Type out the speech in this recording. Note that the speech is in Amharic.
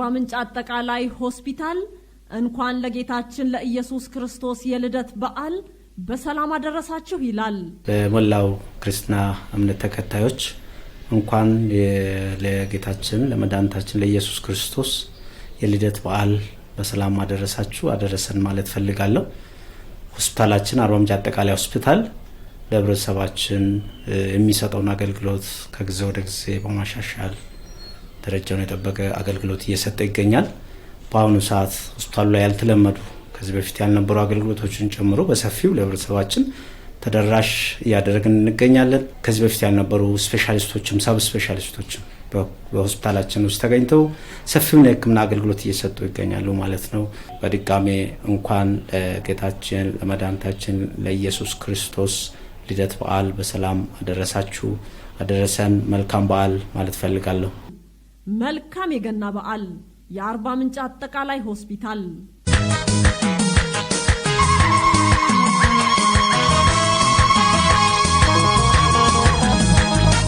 የአርባ ምንጭ አጠቃላይ ሆስፒታል እንኳን ለጌታችን ለኢየሱስ ክርስቶስ የልደት በዓል በሰላም አደረሳችሁ ይላል። በመላው ክርስትና እምነት ተከታዮች እንኳን ለጌታችን ለመድኃኒታችን ለኢየሱስ ክርስቶስ የልደት በዓል በሰላም አደረሰን ማለት ፈልጋለሁ። ሆስፒታላችን አርባ ምንጭ አጠቃላይ ሆስፒታል ለህብረተሰባችን የሚሰጠውን አገልግሎት ከጊዜ ወደ ጊዜ በማሻሻል ደረጃውን የጠበቀ አገልግሎት እየሰጠ ይገኛል። በአሁኑ ሰዓት ሆስፒታሉ ላይ ያልተለመዱ ከዚህ በፊት ያልነበሩ አገልግሎቶችን ጨምሮ በሰፊው ለህብረተሰባችን ተደራሽ እያደረግን እንገኛለን። ከዚህ በፊት ያልነበሩ ስፔሻሊስቶችም ሰብ ስፔሻሊስቶችም በሆስፒታላችን ውስጥ ተገኝተው ሰፊውን የህክምና አገልግሎት እየሰጡ ይገኛሉ ማለት ነው። በድጋሜ እንኳን ለጌታችን ለመድኃኒታችን ለኢየሱስ ክርስቶስ ልደት በዓል በሰላም አደረሰን። መልካም በዓል ማለት ፈልጋለሁ። መልካም የገና በዓል። የአርባ ምንጭ አጠቃላይ ሆስፒታል